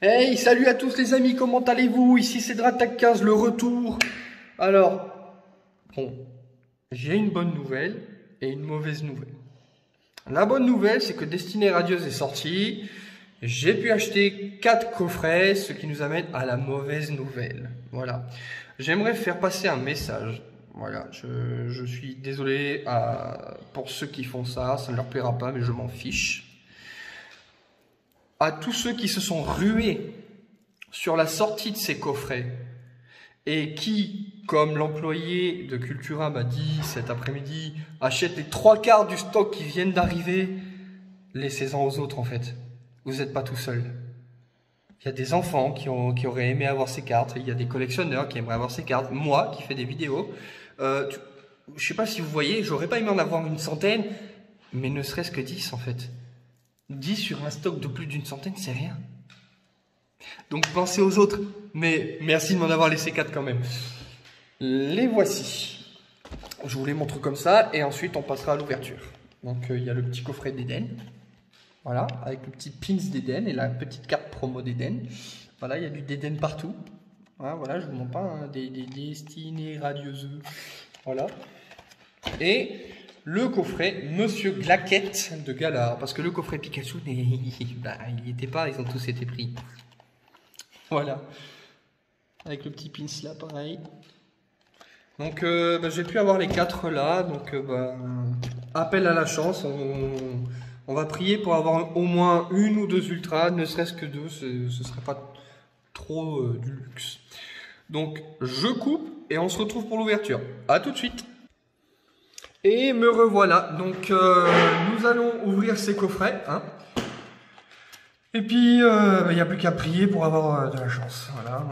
Hey, salut à tous les amis, comment allez-vous? Ici c'est Dratac15, le retour. Alors, bon, j'ai une bonne nouvelle et une mauvaise nouvelle. La bonne nouvelle, c'est que Destinée Radieuse est sorti. J'ai pu acheter 4 coffrets, ce qui nous amène à la mauvaise nouvelle. Voilà. J'aimerais faire passer un message. Voilà, je suis désolé pour ceux qui font ça, ça ne leur plaira pas, mais je m'en fiche. À tous ceux qui se sont rués sur la sortie de ces coffrets et qui, comme l'employé de Cultura m'a dit cet après-midi, achètent les 3/4 du stock qui viennent d'arriver, laissez-en aux autres en fait. Vous n'êtes pas tout seul. Il y a des enfants qui auraient aimé avoir ces cartes, il y a des collectionneurs qui aimeraient avoir ces cartes, moi qui fais des vidéos. Je sais pas si vous voyez, j'aurais pas aimé en avoir une centaine, mais ne serait-ce que 10 en fait. 10 sur un stock de plus d'une centaine, c'est rien. Donc pensez aux autres, mais merci de m'en avoir laissé 4 quand même. Les voici. Je vous les montre comme ça et ensuite on passera à l'ouverture. Donc il y a le petit coffret d'Eden. Voilà, avec le petit pins d'Eden et la petite carte promo d'Eden. Voilà, il y a du d'Eden partout. Voilà, je vous montre pas, hein, des Destinées Radieuses. Voilà. Et le coffret Monsieur Glaquette de Galar. Parce que le coffret Pikachu, il n'y était pas, ils ont tous été pris. Voilà. Avec le petit pins là, pareil. Donc, j'ai pu avoir les 4 là. Donc, appel à la chance. On va prier pour avoir au moins une ou 2 ultras, ne serait-ce que 2. Ce serait pas trop du luxe. Donc, je coupe et on se retrouve pour l'ouverture. A tout de suite. Et me revoilà. Donc, nous allons ouvrir ces coffrets. Hein. Et puis, il n'y a plus qu'à prier pour avoir de la chance. Voilà.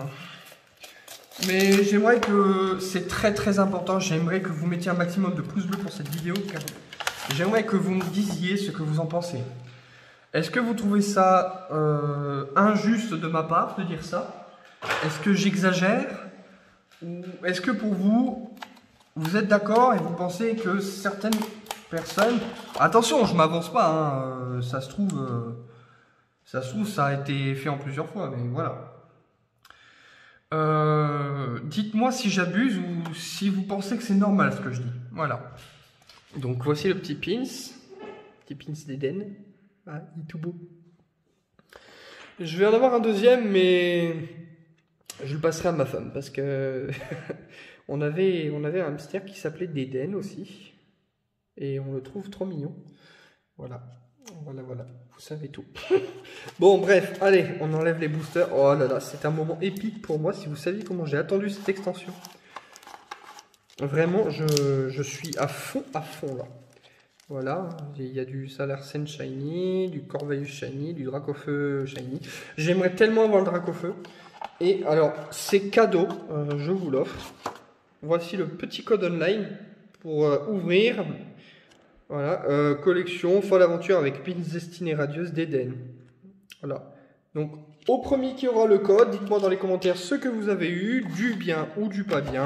Mais j'aimerais que, c'est très important, j'aimerais que vous mettiez un maximum de pouces bleus pour cette vidéo. Car j'aimerais que vous me disiez ce que vous en pensez. Est-ce que vous trouvez ça injuste de ma part de dire ça? Est-ce que j'exagère? Ou est-ce que pour vous, vous êtes d'accord et vous pensez que certaines personnes... Attention, je m'avance pas, hein, ça se trouve, ça a été fait en plusieurs fois, mais voilà. Dites-moi si j'abuse ou si vous pensez que c'est normal ce que je dis. Voilà. Donc voici le petit pins d'Eden. Ah, il est tout beau. Je vais en avoir un deuxième, mais je le passerai à ma femme parce que on avait un hamster qui s'appelait d'Eden aussi et on le trouve trop mignon. Voilà. Vous savez tout. Bon, bref, allez, on enlève les boosters. Oh là là, c'est un moment épique pour moi. Si vous saviez comment j'ai attendu cette extension. Vraiment, je suis à fond là. Voilà, il y a du Salarsen Shiny, du Corvus Shiny, du Dracofeu Shiny. J'aimerais tellement avoir le Dracofeu. Et alors, c'est cadeau, je vous l'offre. Voici le petit code online pour ouvrir. Voilà, collection, folle aventure avec pins Destinée Radieuse d'Eden. Voilà, donc au premier qui aura le code, dites-moi dans les commentaires ce que vous avez eu, du bien ou du pas bien.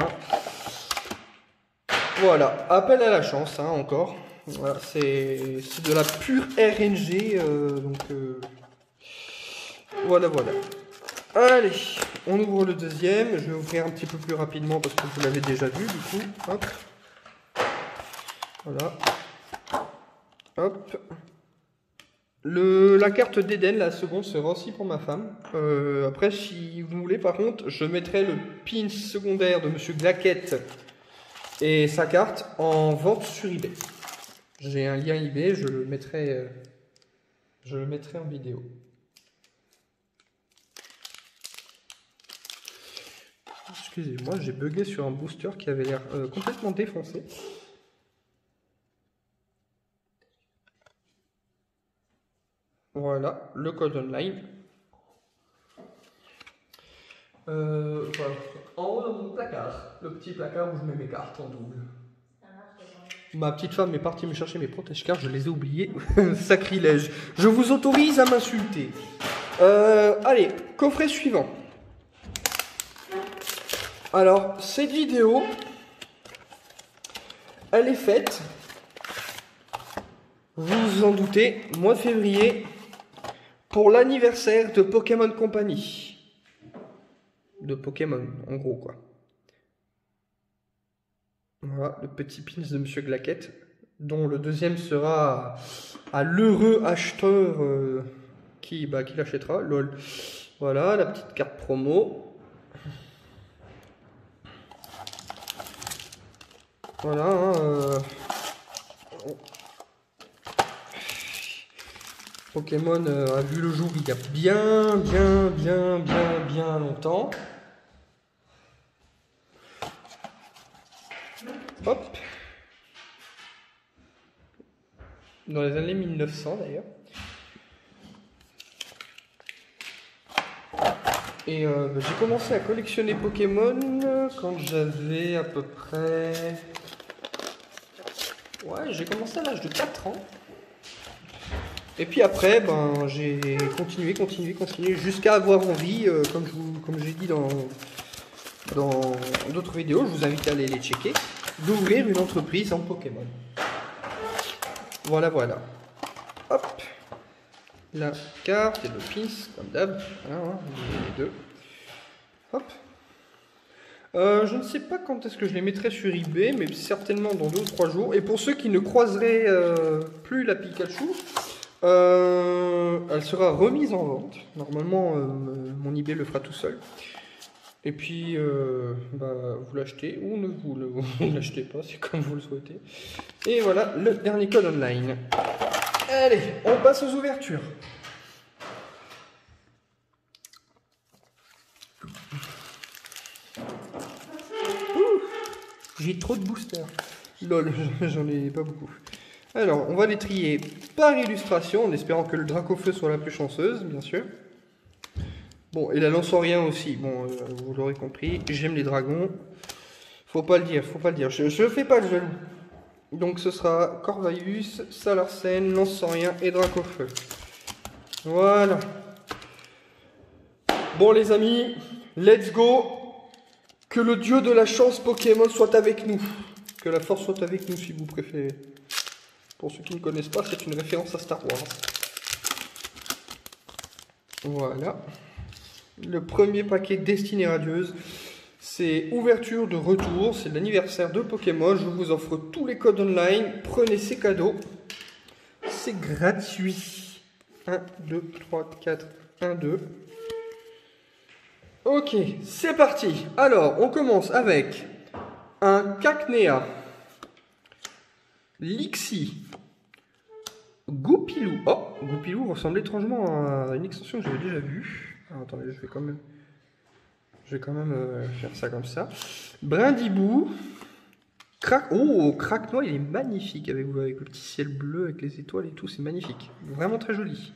Voilà, appel à la chance, hein, encore. Voilà, c'est de la pure RNG, voilà. Allez, on ouvre le deuxième. Je vais ouvrir un petit peu plus rapidement parce que vous l'avez déjà vu, du coup. Hop. Voilà. Hop. La carte d'Eden, la seconde, sera aussi pour ma femme. Après, si vous voulez, par contre, je mettrai le pin secondaire de Monsieur Glaquette et sa carte en vente sur eBay. J'ai un lien eBay, je le mettrai en vidéo. Excusez-moi, j'ai bugué sur un booster qui avait l'air complètement défoncé. Voilà, le code online. Voilà. En haut dans mon placard, le petit placard où je mets mes cartes en double. Ma petite femme est partie me chercher mes protège-cartes, je les ai oubliés. Sacrilège. Je vous autorise à m'insulter. Allez, coffret suivant. Alors, cette vidéo, elle est faite, vous vous en doutez, mois de février, pour l'anniversaire de Pokémon Company. De Pokémon, en gros, quoi. Voilà, le petit pins de Monsieur Glaquette, dont le deuxième sera à l'heureux acheteur qui l'achètera. Lol. Voilà, la petite carte promo. Voilà. Hein, Pokémon a vu le jour il y a bien longtemps. Hop. Dans les années 1900 d'ailleurs. Et j'ai commencé à collectionner Pokémon quand j'avais à peu près... Ouais, j'ai commencé à l'âge de 4 ans. Et puis après, ben, j'ai continué jusqu'à avoir envie, comme j'ai dit dans d'autres vidéos, je vous invite à aller les checker, d'ouvrir une entreprise en Pokémon. Voilà, voilà. Hop. La carte et le pins, comme d'hab. Voilà, hein, les deux. Hop. Je ne sais pas quand est-ce que je les mettrai sur eBay, mais certainement dans 2 ou 3 jours. Et pour ceux qui ne croiseraient plus la Pikachu, elle sera remise en vente. Normalement, mon eBay le fera tout seul. Et puis, vous l'achetez ou ne vous l'achetez pas, c'est comme vous le souhaitez. Et voilà le dernier code online. Allez, on passe aux ouvertures. J'ai trop de boosters. Lol, j'en ai pas beaucoup. Alors, on va les trier par illustration, en espérant que le Dracofeu soit la plus chanceuse, bien sûr. Bon, et la Lanceurien aussi. Bon, vous l'aurez compris, j'aime les dragons. Faut pas le dire. Je fais pas le jaloux. Donc, ce sera Corvaeus, Salarsen, Lanceurien et Dracofeu. Voilà. Bon, les amis, let's go. Que le dieu de la chance Pokémon soit avec nous. Que la force soit avec nous, si vous préférez. Pour ceux qui ne connaissent pas, c'est une référence à Star Wars. Voilà. Le premier paquet Destinée Radieuse. C'est ouverture de retour. C'est l'anniversaire de Pokémon. Je vous offre tous les codes online. Prenez ces cadeaux. C'est gratuit. 1, 2, 3, 4, 1, 2. Ok, c'est parti. Alors, on commence avec un Cacnea, Lixie, Goupilou. Oh, Goupilou ressemble étrangement à une extension que j'avais déjà vue. Alors, attendez, je vais quand même faire ça comme ça. Brindibou, Craquenois, il est magnifique avec le petit ciel bleu, avec les étoiles et tout, c'est magnifique. Vraiment très joli.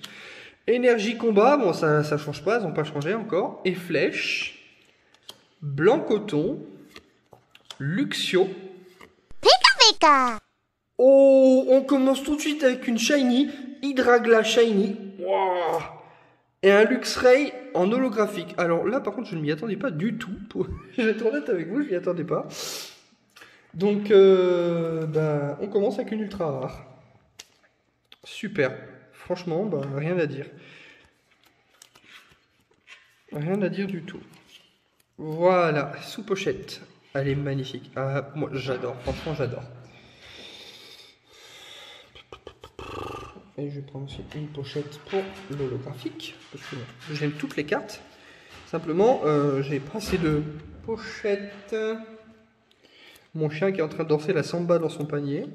Énergie combat, bon ça change pas, ils n'ont pas changé encore. Et flèche, blanc coton, Luxio. Pika Pika. Oh, on commence tout de suite avec une shiny, Hydragla shiny. Wow. Et un Luxray en holographique. Alors là par contre je ne m'y attendais pas du tout. Je vais être honnête avec vous, je m'y attendais pas. Donc on commence avec une ultra rare. Super. Franchement, rien à dire. Rien à dire du tout. Voilà, sous pochette. Elle est magnifique. Ah, moi, j'adore. Franchement, j'adore. Et je vais prendre aussi une pochette pour l'holographique. Parce que j'aime toutes les cartes. Simplement, j'ai pas assez de pochettes. Mon chien qui est en train de danser la samba dans son panier.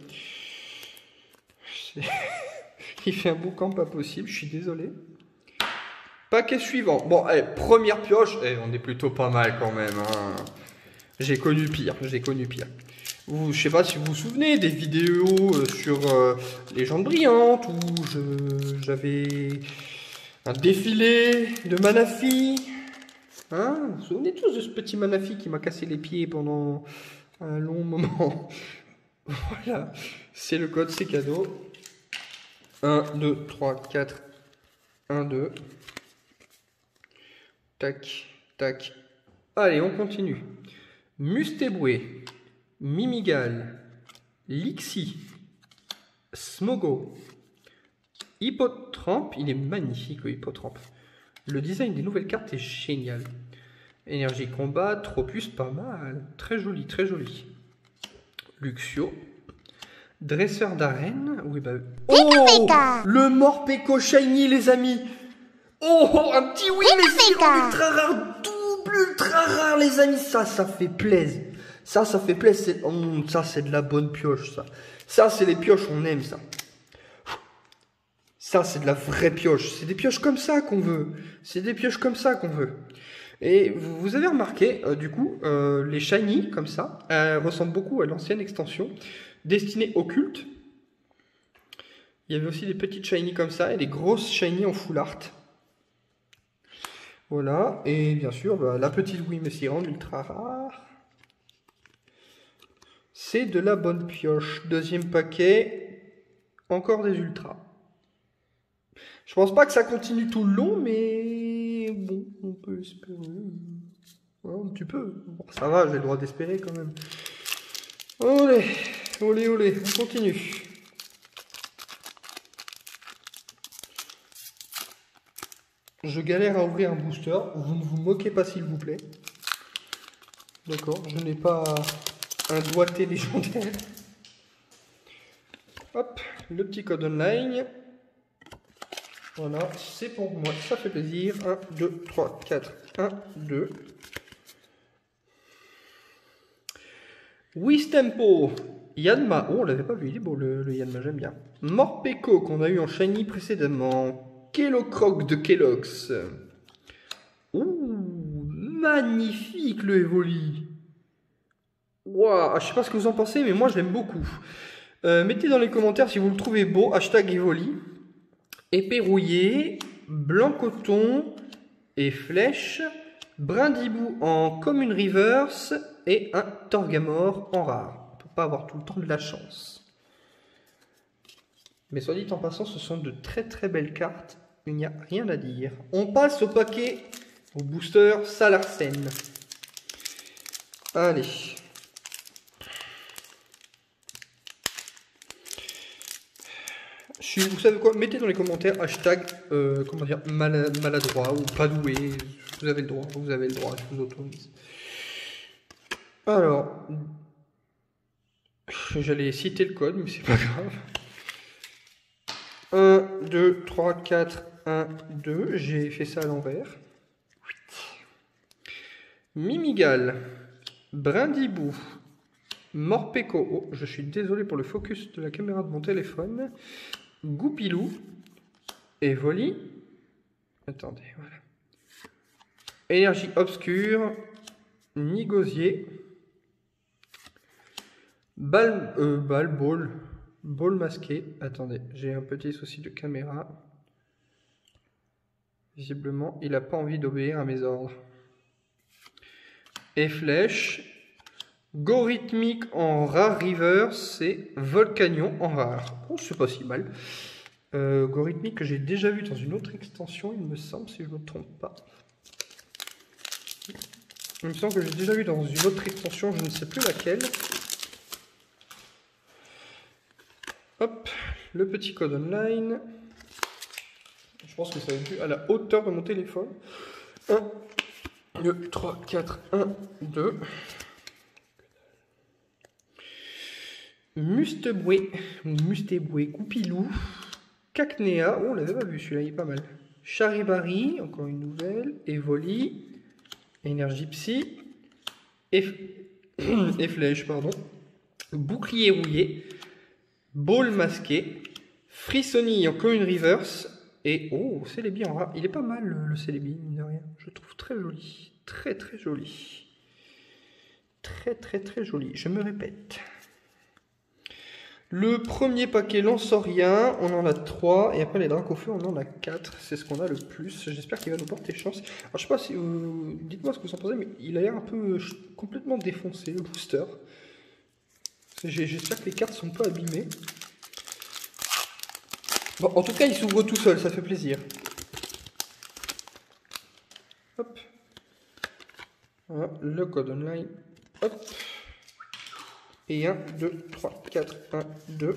Il fait un boucan pas possible, je suis désolé. Paquet suivant. Bon, allez, première pioche. On est plutôt pas mal quand même. Hein. J'ai connu pire. Je sais pas si vous vous souvenez des vidéos sur Légendes Brillantes où j'avais un défilé de Manafi. Hein, vous vous souvenez tous de ce petit Manafi qui m'a cassé les pieds pendant un long moment. Voilà, c'est le code, c'est cadeau. 1, 2, 3, 4, 1, 2. Tac, tac. Allez, on continue. Mustéboué, Mimigal, Lixie, Smogo, Hippotrempe, il est magnifique le Hippotrempe. Le design des nouvelles cartes est génial. Énergie combat, Tropus, pas mal. Très joli, très joli. Luxio. Dresseur d'arène. Oui, bah. Oh, le Morpeko Shiny, les amis. Oh, un petit oui, mais c'est ultra rare. Double ultra rare, les amis. Ça fait plaisir. Ça fait plaisir. Ça, c'est de la bonne pioche, ça. Ça, c'est les pioches, on aime ça. Ça, c'est de la vraie pioche. C'est des pioches comme ça qu'on veut. C'est des pioches comme ça qu'on veut. Et vous avez remarqué, du coup, les shiny, comme ça, ressemblent beaucoup à l'ancienne extension destinée au culte. Il y avait aussi des petites shiny comme ça et des grosses shiny en full art. Voilà. Et bien sûr, bah, la petite Wii Messiran, ultra rare. C'est de la bonne pioche. Deuxième paquet, encore des ultras. Je pense pas que ça continue tout le long, mais bon, on peut espérer. Ouais, un petit peu. Bon, ça va, j'ai le droit d'espérer quand même. Olé, olé, olé, on continue. Je galère à ouvrir un booster. Vous ne vous moquez pas, s'il vous plaît. D'accord, je n'ai pas un doigté légendaire. Hop, le petit code online. Voilà, c'est pour moi, ça fait plaisir. 1, 2, 3, 4, 1, 2. Wistempo, Yanma, oh on l'avait pas vu, il est beau le Yanma, j'aime bien. Morpeko qu'on a eu en shiny précédemment. Kellocroc de Kellogg's. Ouh, magnifique le Evoli. Waouh, je sais pas ce que vous en pensez, mais moi je l'aime beaucoup. Mettez dans les commentaires si vous le trouvez beau, hashtag Evoli. Épée rouillée, blanc coton et flèche, brindibou en commune reverse et un Torgamore en rare. On ne peut pas avoir tout le temps de la chance. Mais soit dit en passant, ce sont de très très belles cartes. Il n'y a rien à dire. On passe au paquet, au booster Salarsen. Allez. Vous savez quoi, mettez dans les commentaires hashtag comment dire, maladroit ou pas doué. Vous avez le droit, je vous autorise. Alors, j'allais citer le code, mais c'est pas grave. 1, 2, 3, 4, 1, 2. J'ai fait ça à l'envers. Mimigal, Brindibou, Morpeko. Oh, je suis désolé pour le focus de la caméra de mon téléphone. Goupilou, Evoli. Attendez, voilà. Énergie obscure, Nigosier. Ball masqué. Attendez, j'ai un petit souci de caméra. Visiblement, il n'a pas envie d'obéir à mes ordres. Et flèche. Gorhythmique en rare reverse et Volcanion en rare. Oh, c'est pas si mal. Gorhythmique que j'ai déjà vu dans une autre extension, il me semble, si je ne me trompe pas. Il me semble que j'ai déjà vu dans une autre extension, je ne sais plus laquelle. Hop, le petit code online. Je pense que ça va être à la hauteur de mon téléphone. 1, 2, 3, 4, 1, 2. Musteboué, Goupilou, Cacnea, oh on l'avait pas vu celui-là, il est pas mal. Charibari, encore une nouvelle, Evoli, Énergie Psy, et Flèche, pardon. Bouclier rouillé, Ball masqué, Frissoni encore une reverse, et oh, Celebi en rare. Il est pas mal le Celebi, mine de rien, je trouve très joli, très très joli. Très très très joli, je me répète. Le premier paquet Lansorien, on en a 3, et après les Dracofeu, on en a 4. C'est ce qu'on a le plus. J'espère qu'il va nous porter chance. Alors, je sais pas si vous... Dites-moi ce que vous en pensez, mais il a l'air un peu complètement défoncé, le booster. J'espère que les cartes sont pas abîmées. Bon, en tout cas, il s'ouvre tout seul, ça fait plaisir. Hop. Voilà, le code online. Hop. Et 1, 2, 3, 4, 1, 2.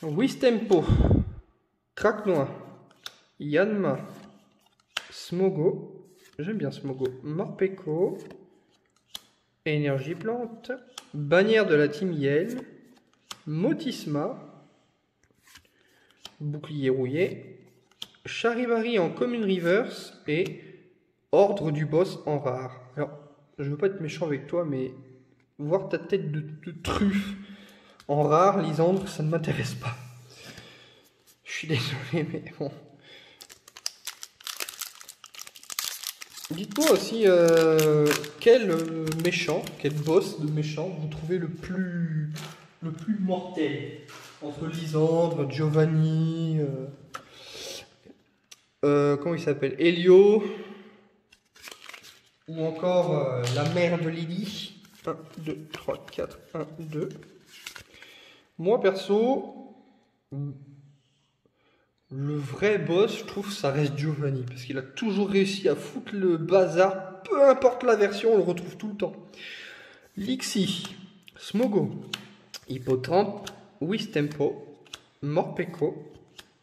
Wistempo, Kraknoa, Yanma, Smogo, j'aime bien Smogo, Morpeko, Énergie Plante, Bannière de la Team Yell, Motisma, Bouclier Rouillé, Charivari en Commune Reverse et Ordre du Boss en rare. Alors, je veux pas être méchant avec toi, mais voir ta tête de truffe en rare, Lisandre, ça ne m'intéresse pas. Je suis désolé, mais bon. Dites-moi aussi quel méchant, quel boss de méchant vous trouvez le plus mortel entre Lisandre, Giovanni, comment il s'appelle, Elio, ou encore la mère de Lily. 1, 2, 3, 4, 1, 2. Moi perso, le vrai boss, je trouve, ça reste Giovanni, parce qu'il a toujours réussi à foutre le bazar, peu importe la version, on le retrouve tout le temps. Lixi, Smogo, Hippotrampe, Wistempo, Morpeko,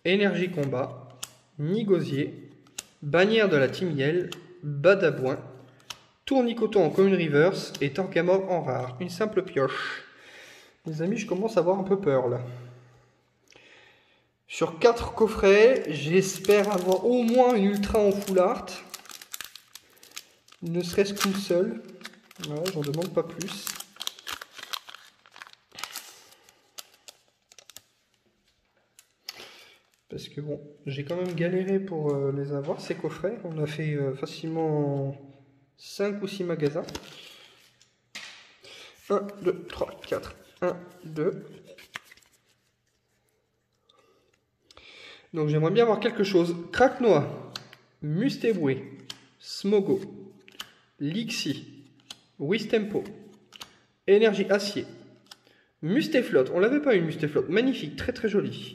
Énergie Combat, Nigosier, Bannière de la Team Yell, Badabouin, Tournicoton en Commune Reverse et Torgamore en rare. Une simple pioche. Les amis, je commence à avoir un peu peur là. Sur 4 coffrets, j'espère avoir au moins une ultra en full art. Ne serait-ce qu'une seule. Voilà, j'en demande pas plus. Parce que bon, j'ai quand même galéré pour les avoir, ces coffrets. On a fait facilement 5 ou 6 magasins. 1, 2, 3, 4. 1, 2. Donc j'aimerais bien avoir quelque chose. Kraknoa, Musteboué, Smogo, Lixi, Wistempo, Énergie Acier, Musteflotte. On l'avait pas eu, Musteflotte. Magnifique, très très joli.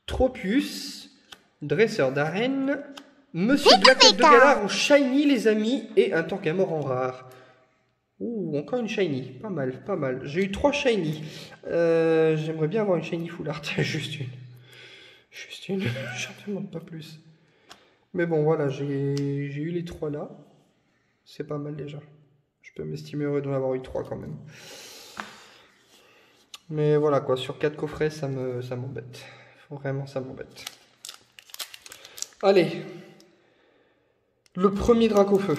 Tropius, Dresseur d'arène, Monsieur Blackhead de Galar en shiny les amis et un Torgamore en rare. Ouh, encore une shiny, pas mal, pas mal. J'ai eu 3 shiny. J'aimerais bien avoir une shiny full art, juste une. Juste une, j'en demande pas plus. Mais bon, voilà, j'ai eu les 3 là. C'est pas mal déjà. Je peux m'estimer heureux d'en avoir eu 3 quand même. Mais voilà quoi, sur 4 coffrets, ça m'embête. Vraiment, ça m'embête. Allez. Le premier Dracofeu.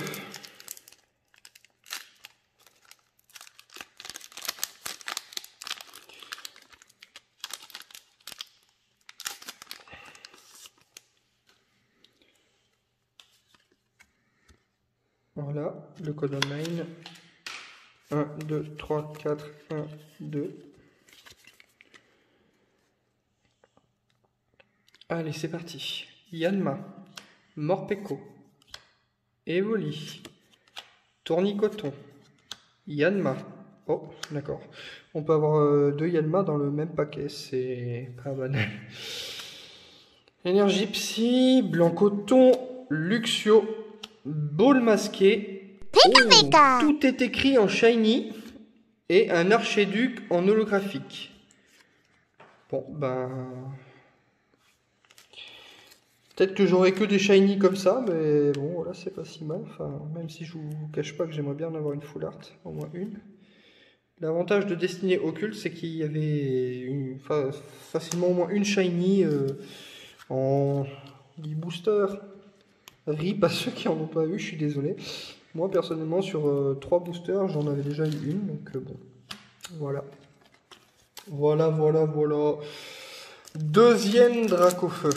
Voilà, le code online. 1, 2, 3, 4, 1, 2. Allez, c'est parti. Yanma, Morpeko, Evoli, Tournicoton, Yanma. Oh, d'accord. On peut avoir 2 Yanma dans le même paquet, c'est pas banal. Énergie Psy, Blanc-Coton, Luxio, Ball masqué. Oh, tout est écrit en shiny et un archéduc en holographique. Bon, ben... peut-être que j'aurai que des shiny comme ça, mais bon, voilà, c'est pas si mal. Enfin, même si je vous cache pas que j'aimerais bien en avoir une full art, au moins une. L'avantage de Destinée Occulte, c'est qu'il y avait facilement au moins une shiny en booster. RIP à ceux qui en ont pas eu, je suis désolé. Moi, personnellement, sur 3 boosters, j'en avais déjà eu une, donc bon, voilà. Voilà. Deuxième Dracofeu.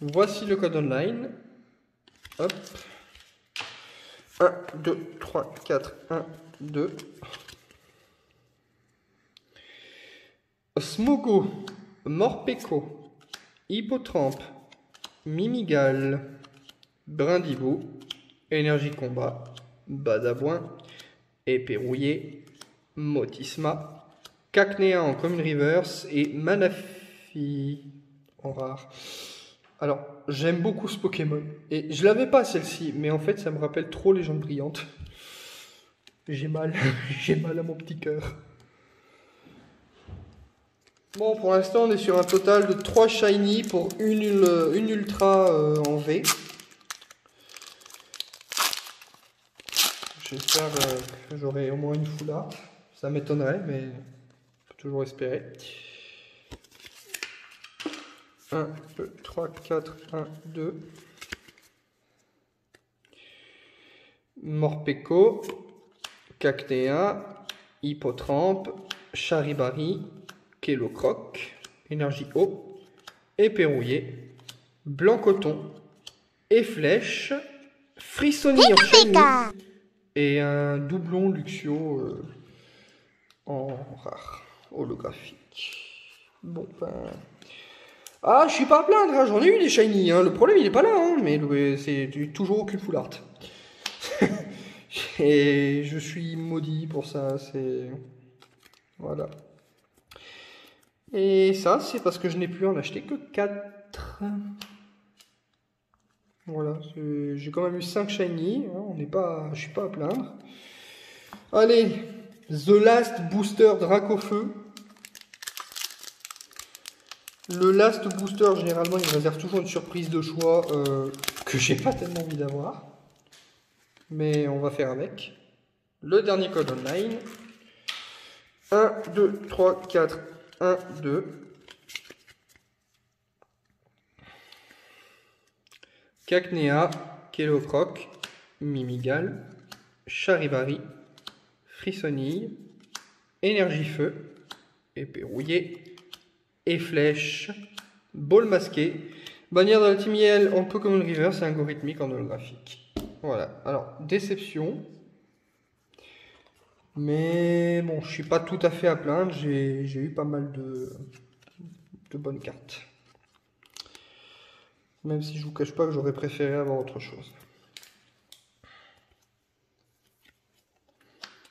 Voici le code online. Hop. 1, 2, 3, 4, 1, 2. Smogo, Morpeko, Hippotrampe, Mimigal, Brindibou, Énergie Combat, Badabouin, Épée Rouillée, Motisma, Cacnea en Commune Reverse et Manafi en rare. Alors, j'aime beaucoup ce Pokémon. Et je l'avais pas celle-ci, mais en fait, ça me rappelle trop les Légendes Brillantes. J'ai mal, j'ai mal à mon petit cœur. Bon, pour l'instant, on est sur un total de 3 Shiny pour une Ultra en V. J'espère que j'aurai au moins une Foulard. Ça m'étonnerait, mais on peut toujours espérer. 1, 2, 3, 4, 1, 2. Morpeko, Cacnea, Hippotrampe, Charibari, Kellocroc, Énergie Eau, Éperrouillé, Blanc Coton, Efflèche, Frissonny en chaîne et un doublon Luxio en rare, holographique. Bon, ben... Ah, je suis pas à plaindre, hein, j'en ai eu des shiny, hein. Le problème il est pas là, hein, mais c'est toujours aucune full art. Et je suis maudit pour ça, c'est... Voilà. Et ça, c'est parce que je n'ai pu en acheter que 4. Voilà, j'ai quand même eu 5 shiny, hein, je suis pas à plaindre. Allez, The Last Booster Dracofeu. Le Last Booster, généralement, il réserve toujours une surprise de choix que j'ai pas tellement envie d'avoir. Mais on va faire avec. Le dernier code online. 1, 2, 3, 4, 1, 2. Cacnea, Kellocroc, Mimigal, Charibari, Frissonille, Énergie Feu, Éperrouillé, Efflèche, Ball Masqué, bannière de la Timiel en Pokémon Reverse et algorithmique en holographique. Voilà, alors déception. Mais bon, je suis pas tout à fait à plaindre, j'ai eu pas mal de bonnes cartes. Même si je vous cache pas que j'aurais préféré avoir autre chose.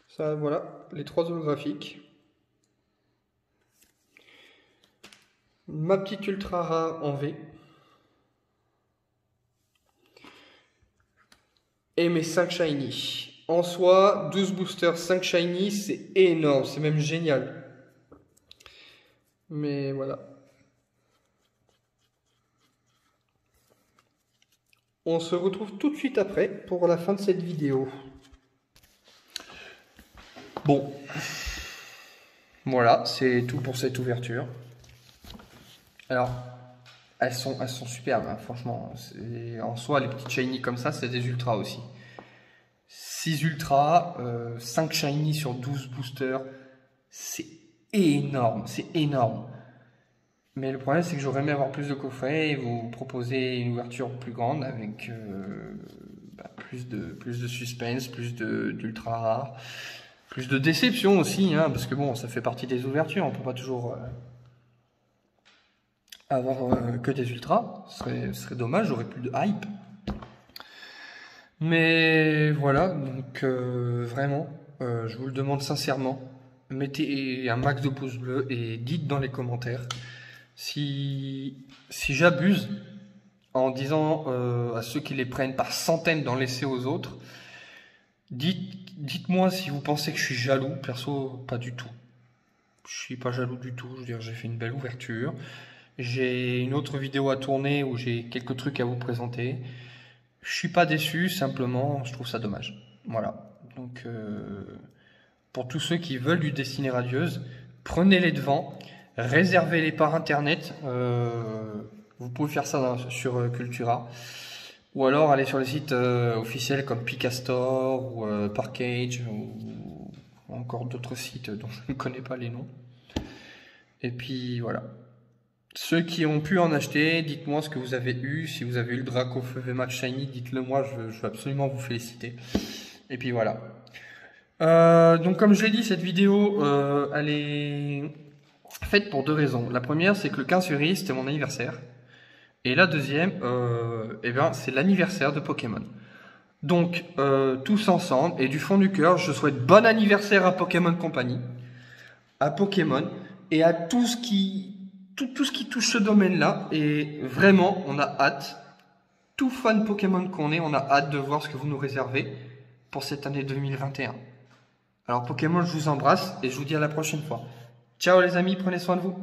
Ça, voilà, les 3 holographiques. Ma petite ultra rare en V. Et mes 5 shiny. En soi, 12 boosters, 5 shiny, c'est énorme, c'est même génial. Mais voilà. On se retrouve tout de suite après pour la fin de cette vidéo. Bon. Voilà, c'est tout pour cette ouverture. Alors, elles sont superbes, hein, franchement. En soi, les petites shiny comme ça, c'est des ultras aussi. 6 ultras, 5 shiny sur 12 boosters, c'est énorme, c'est énorme. Mais le problème, c'est que j'aurais aimé avoir plus de coffrets et vous proposer une ouverture plus grande avec plus de suspense, plus d'ultra rares, plus de déception aussi, hein, parce que bon, ça fait partie des ouvertures, on peut pas toujours avoir que des ultras, ce serait dommage, j'aurais plus de hype. Mais voilà, donc vraiment, je vous le demande sincèrement, mettez un max de pouces bleus et dites dans les commentaires si j'abuse en disant à ceux qui les prennent par centaines d'en laisser aux autres. Dites-moi si vous pensez que je suis jaloux. Perso, pas du tout. Je suis pas jaloux du tout. Je veux dire, j'ai fait une belle ouverture. J'ai une autre vidéo à tourner où j'ai quelques trucs à vous présenter. Je suis pas déçu, simplement, je trouve ça dommage. Voilà. Donc, pour tous ceux qui veulent du Destiné Radieuse, prenez-les devants, réservez-les par internet. Vous pouvez faire ça sur Cultura. Ou alors allez sur les sites officiels comme Picastore ou Parkage ou encore d'autres sites dont je ne connais pas les noms. Et puis voilà. Ceux qui ont pu en acheter, dites-moi ce que vous avez eu. Si vous avez eu le Dracofeu VMAX Shiny, dites-le moi, je veux absolument vous féliciter. Et puis voilà. Donc comme je l'ai dit, cette vidéo, elle est faite pour 2 raisons. La première, c'est que le 15 février, c'était mon anniversaire. Et la deuxième, c'est l'anniversaire de Pokémon. Donc, tous ensemble, et du fond du cœur, je souhaite bon anniversaire à Pokémon Company, à Pokémon, et à tout ce qui touche ce domaine-là. Et vraiment, on a hâte tout fan Pokémon qu'on est, on a hâte de voir ce que vous nous réservez pour cette année 2021. Alors Pokémon, je vous embrasse et je vous dis à la prochaine fois. Ciao les amis, prenez soin de vous.